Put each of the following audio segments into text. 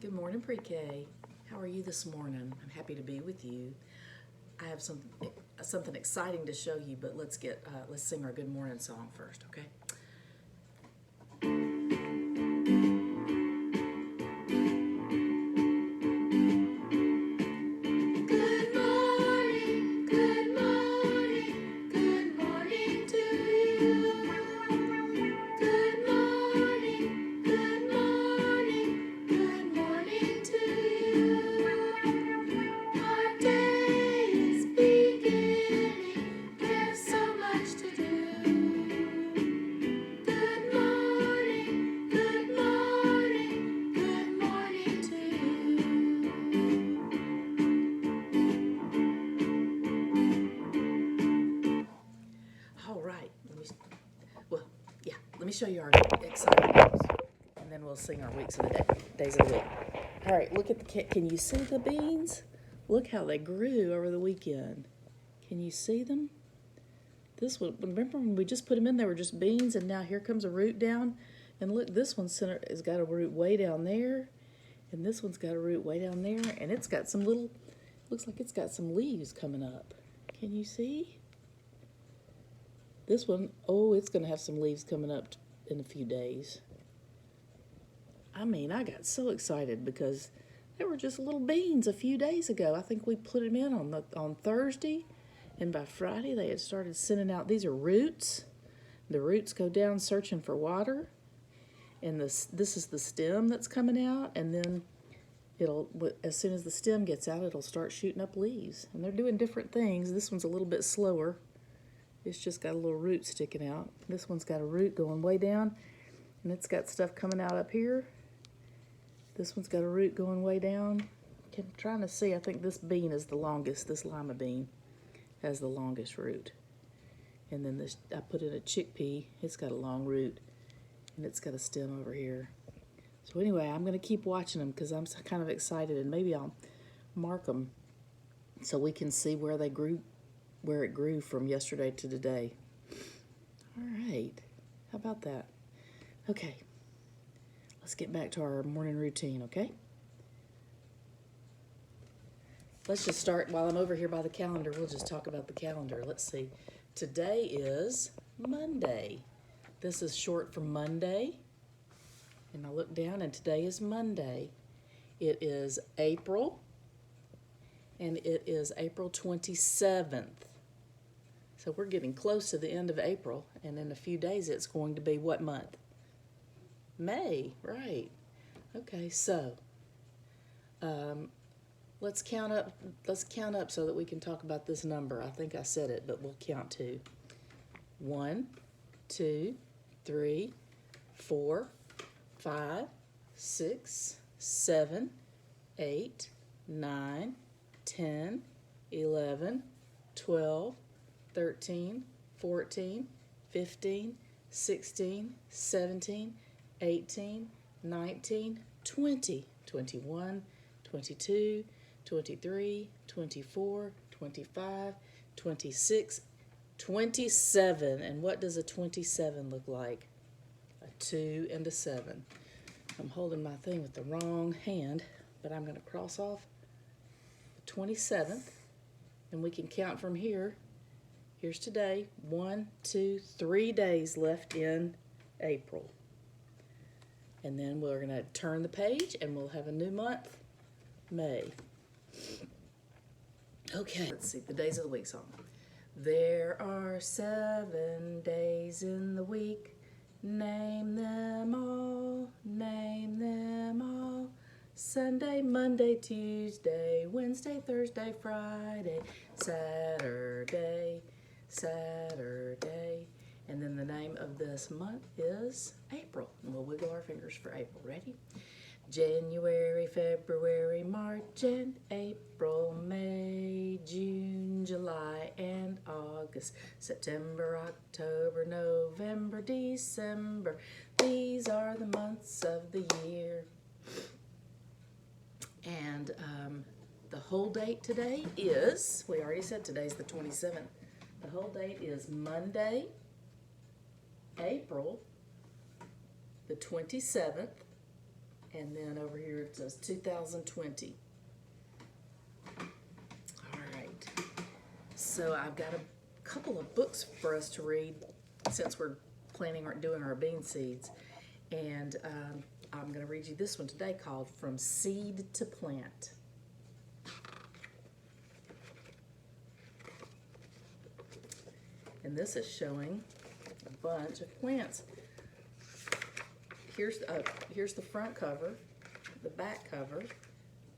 Good morning, Pre-K. How are you this morning? I'm happy to be with you. I have something exciting to show you, but let's sing our good morning song first, okay? Good morning, good morning, good morning to you. Good morning, good morning, good morning to you. Our day is beginning, there's so much to do. Good morning, good morning, good morning to you. All right, let me show you our exciting news, and then we'll sing our days of the week. All right, look at can you see the beans? Look how they grew over the weekend. Can you see them? Remember when we just put them in, they were just beans, and now here comes a root down. And look, this one's has got a root way down there, and this one's got a root way down there, and it's got looks like it's got some leaves coming up. Can you see? This one, oh, it's going to have some leaves coming up in a few days. I mean, I got so excited because they were just little beans a few days ago. I think we put them in on Thursday, and by Friday they had started sending out. These are roots. The roots go down searching for water, and this is the stem that's coming out, and then as soon as the stem gets out, it'll start shooting up leaves. And they're doing different things. This one's a little bit slower. It's just got a little root sticking out. This one's got a root going way down, and it's got stuff coming out up here. This one's got a root going way down. I'm trying to see. I think this bean is the longest. This lima bean has the longest root. And then I put in a chickpea. It's got a long root, and it's got a stem over here. So anyway, I'm going to keep watching them because I'm kind of excited, and maybe I'll mark them so we can see where they grew, where it grew from yesterday to today. All right. How about that? Okay. Let's get back to our morning routine, okay? Let's just start while I'm over here by the calendar. We'll just talk about the calendar. Let's see. Today is Monday. This is short for Monday. And I look down, and today is Monday. It is April, and it is April 27th. So we're getting close to the end of April, and in a few days it's going to be what month? May, right. Okay, so let's count up so that we can talk about this number. I think I said it, but we'll count to 1, 2, 3, 4, 5, 6, 7, 8, 9, 10, 11, 12, 13, 14, 15, 16, 17, 18, 19, 20, 21, 22, 23, 24, 25, 26, 27. And what does a 27 look like? A 2 and a 7. I'm holding my thing with the wrong hand, but I'm going to cross off the 27th, and we can count from here. Here's today, 1, 2, 3 days left in April. And then we're going to turn the page, and we'll have a new month, May. Okay, let's see, the days of the week song. There are 7 days in the week. Name them all, name them all. Sunday, Monday, Tuesday, Wednesday, Thursday, Friday, Saturday, Saturday. And then the name of this month is April. And we'll wiggle our fingers for April. Ready? January, February, March, and April, May, June, July, and August, September, October, November, December. These are the months of the year. And the whole date today is, we already said today's the 27th. The whole date is Monday, April the 27th And then over here it says 2020. All right. So I've got a couple of books for us to read since we're planning on doing our bean seeds. And I'm going to read you this one today called From Seed to Plant. And this is showing a bunch of plants. Here's the front cover, the back cover,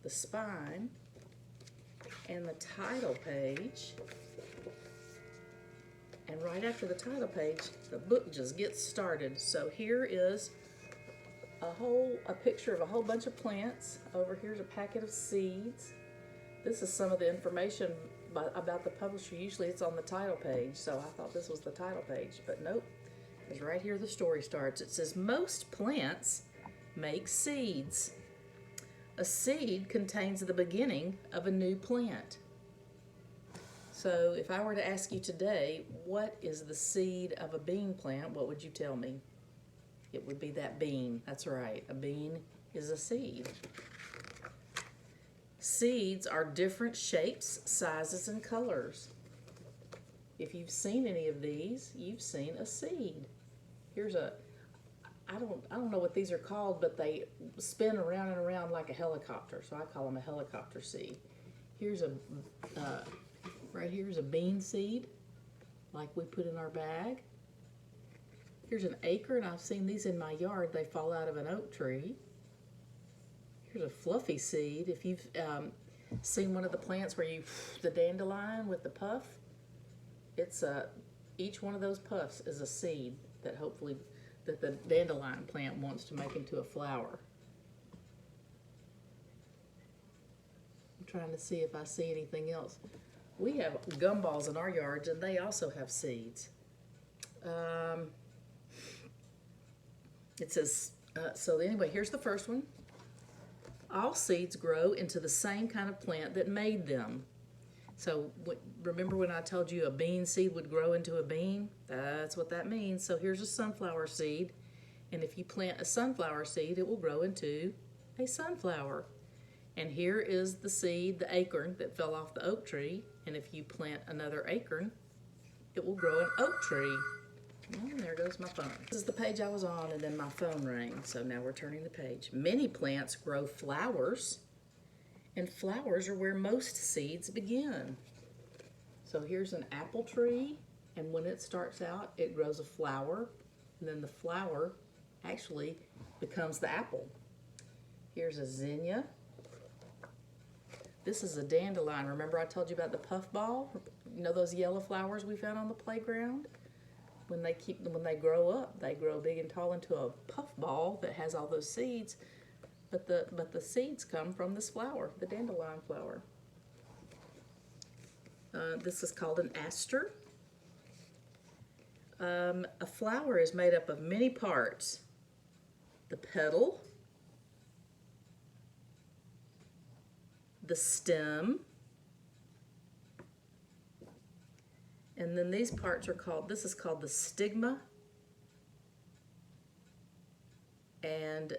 the spine, and the title page. And right after the title page, the book just gets started. So here is a picture of a whole bunch of plants. Over here's a packet of seeds. This is some of the information about the publisher. Usually it's on the title page, so I thought this was the title page, but nope. Because right here the story starts. It says, most plants make seeds. A seed contains the beginning of a new plant. So if I were to ask you today, what is the seed of a bean plant, what would you tell me? It would be that bean. That's right. A bean is a seed. Seeds are different shapes, sizes, and colors. If you've seen any of these, you've seen a seed. Here's I don't know what these are called, but they spin around and around like a helicopter, so I call them a helicopter seed. Here's right here's a bean seed, like we put in our bag. Here's an acorn. I've seen these in my yard. They fall out of an oak tree. Here's a fluffy seed. If you've seen one of the plants where the dandelion with the puff, it's each one of those puffs is a seed that hopefully that the dandelion plant wants to make into a flower. I'm trying to see if I see anything else. We have gumballs in our yards, and they also have seeds. It says, so anyway, here's the first one. All seeds grow into the same kind of plant that made them. So remember when I told you a bean seed would grow into a bean? That's what that means. So here's a sunflower seed. And if you plant a sunflower seed, it will grow into a sunflower. And here is the seed, the acorn that fell off the oak tree. And if you plant another acorn, it will grow an oak tree. And there goes my phone. This is the page I was on, and then my phone rang. So now we're turning the page. Many plants grow flowers, and flowers are where most seeds begin. So here's an apple tree, and when it starts out, it grows a flower, and then the flower actually becomes the apple. Here's a zinnia. This is a dandelion. Remember I told you about the puffball? You know those yellow flowers we found on the playground? When they grow up, they grow big and tall into a puffball that has all those seeds. But the seeds come from this flower, the dandelion flower. This is called an aster. A flower is made up of many parts. The petal, the stem, and then these parts are called, this is called the stigma, and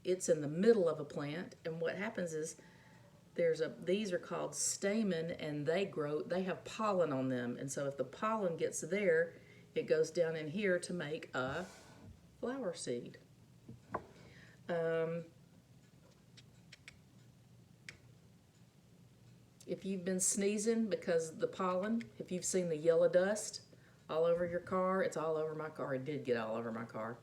it's in the middle of a plant. And what happens is these are called stamen, and they have pollen on them. And so if the pollen gets there, it goes down in here to make a flower seed. If you've been sneezing because the pollen, if you've seen the yellow dust all over your car, it's all over my car. It did get all over my car.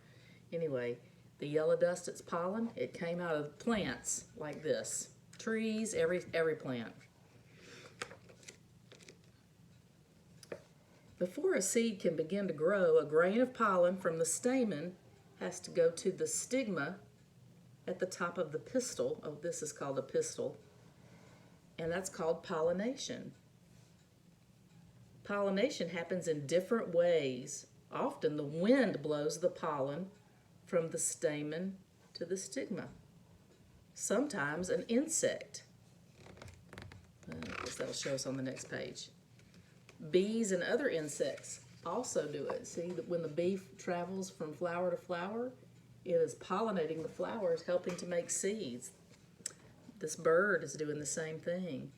Anyway, the yellow dust, it's pollen. It came out of plants like this. Trees, every plant. Before a seed can begin to grow, a grain of pollen from the stamen has to go to the stigma at the top of the pistil. Oh, this is called a pistil. And that's called pollination. Pollination happens in different ways. Often the wind blows the pollen from the stamen to the stigma. Sometimes an insect. I guess that'll show us on the next page. Bees and other insects also do it. See, when the bee travels from flower to flower, It is pollinating the flowers, helping to make seeds. This bird is doing the same thing.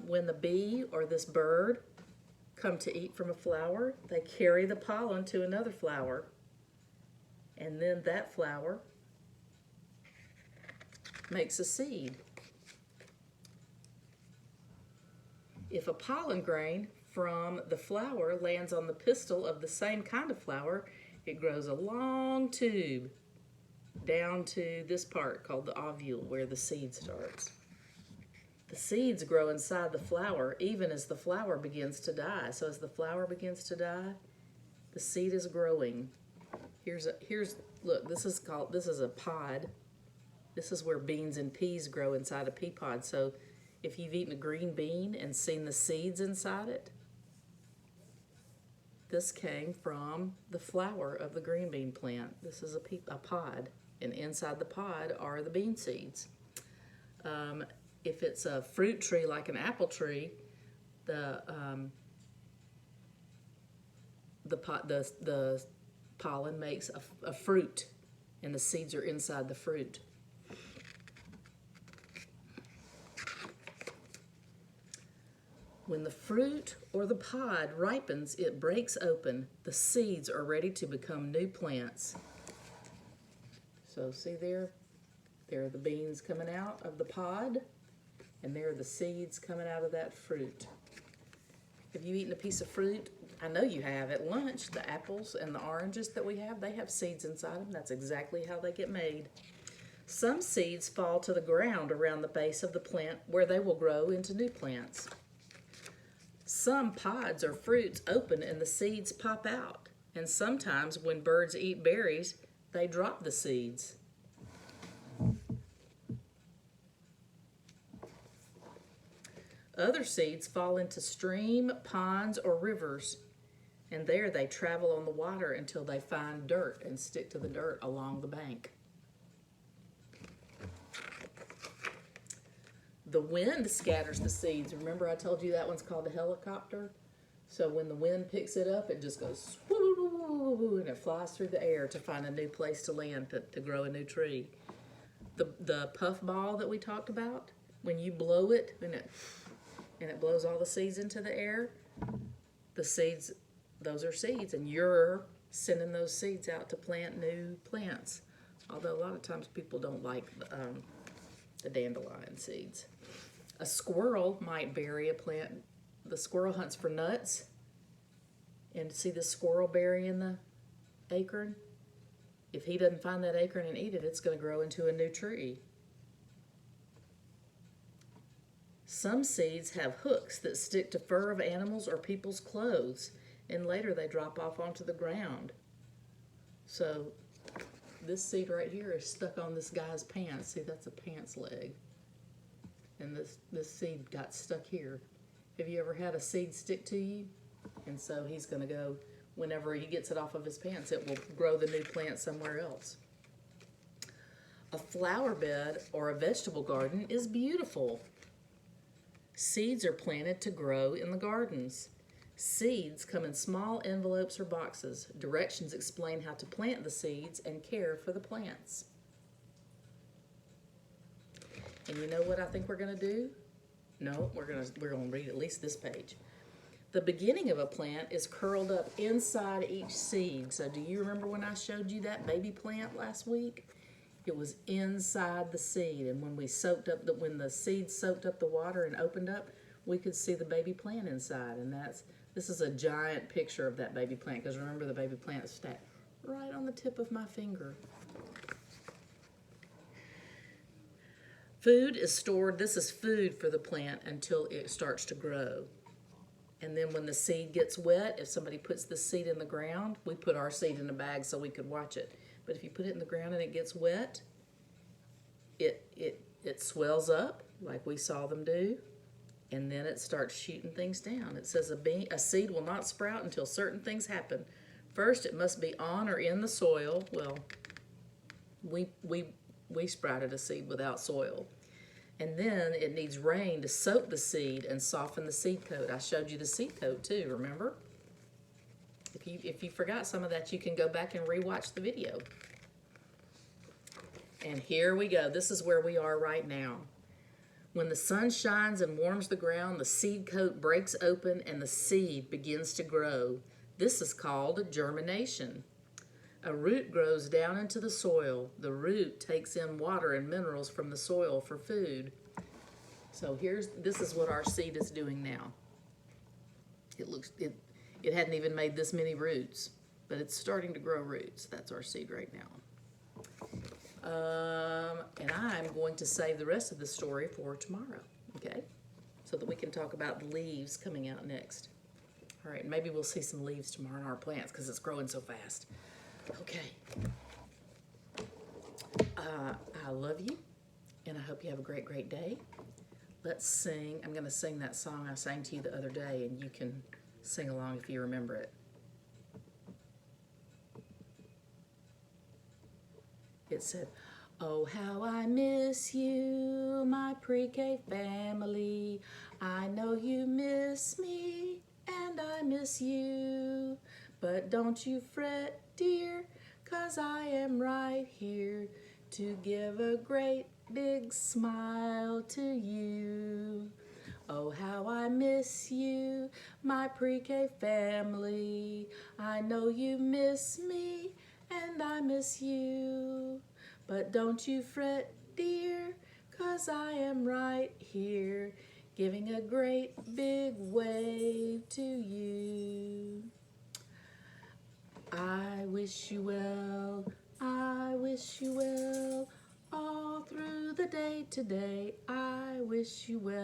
When the bee or this bird come to eat from a flower, they carry the pollen to another flower. And then that flower makes a seed. If a pollen grain from the flower lands on the pistil of the same kind of flower, it grows a long tube down to this part called the ovule, where the seed starts. The seeds grow inside the flower even as the flower begins to die. So as the flower begins to die, the seed is growing. Look, this is a pod. This is where beans and peas grow inside a pea pod. So if you've eaten a green bean and seen the seeds inside it, this came from the flower of the green bean plant. This is a pod, and inside the pod are the bean seeds. If it's a fruit tree like an apple tree, the pollen makes a fruit, and the seeds are inside the fruit. When the fruit or the pod ripens, it breaks open. The seeds are ready to become new plants. So see there are the beans coming out of the pod, and there are the seeds coming out of that fruit. Have you eaten a piece of fruit? I know you have at lunch. The apples and the oranges that we have, they have seeds inside them. That's exactly how they get made. Some seeds fall to the ground around the base of the plant where they will grow into new plants. Some pods or fruits open and the seeds pop out. And sometimes when birds eat berries, they drop the seeds. Other seeds fall into stream, ponds, or rivers, and there they travel on the water until they find dirt and stick to the dirt along the bank. The wind scatters the seeds. Remember I told you that one's called a helicopter? So when the wind picks it up, it just goes swoo, and it flies through the air to find a new place to land, to grow a new tree. The puff ball that we talked about, when you blow it and it blows all the seeds into the air, the seeds, those are seeds, and you're sending those seeds out to plant new plants. Although a lot of times people don't like the dandelion seeds. A squirrel might bury a plant. The squirrel hunts for nuts, and see the squirrel burying the acorn? If he doesn't find that acorn and eat it, it's going to grow into a new tree. Some seeds have hooks that stick to fur of animals or people's clothes, and later they drop off onto the ground. So this seed right here is stuck on this guy's pants. See, that's a pants leg. And this seed got stuck here. Have you ever had a seed stick to you? And so he's going to go, whenever he gets it off of his pants, it will grow the new plant somewhere else. A flower bed or a vegetable garden is beautiful. Seeds are planted to grow in the gardens. Seeds come in small envelopes or boxes. Directions explain how to plant the seeds and care for the plants. And you know what I think we're going to do? No, we're going to read at least this page. The beginning of a plant is curled up inside each seed. So do you remember when I showed you that baby plant last week? It was inside the seed, and when when the seed soaked up the water and opened up, we could see the baby plant inside. And this is a giant picture of that baby plant, because remember, the baby plant is stacked right on the tip of my finger. Food is stored. This is food for the plant until it starts to grow. And then when the seed gets wet, if somebody puts the seed in the ground, we put our seed in a bag so we could watch it. But if you put it in the ground and it gets wet, it swells up like we saw them do, and then it starts shooting things down. It says a seed will not sprout until certain things happen. First, it must be on or in the soil. Well, we sprouted a seed without soil. And then it needs rain to soak the seed and soften the seed coat. I showed you the seed coat too, remember? If if you forgot some of that, you can go back and rewatch the video. And here we go. This is where we are right now. When the sun shines and warms the ground, the seed coat breaks open and the seed begins to grow. This is called germination. A root grows down into the soil. The root takes in water and minerals from the soil for food. So this is what our seed is doing now. It hadn't even made this many roots, but it's starting to grow roots. That's our seed right now. And I'm going to save the rest of the story for tomorrow, okay? So that we can talk about the leaves coming out next. All right, maybe we'll see some leaves tomorrow in our plants because it's growing so fast. Okay. I love you, and I hope you have a great, great day. Let's sing. I'm going to sing that song I sang to you the other day, and you can sing along if you remember it. It said, "Oh, how I miss you, my pre-K family. I know you miss me, and I miss you. But don't you fret, dear, 'cause I am right here to give a great big smile to you. Oh, how I miss you, my pre-K family. I know you miss me, and I miss you. But don't you fret, dear, 'cause I am right here, giving a great big wave to you. I wish you well, I wish you well, all through the day today. I wish you well.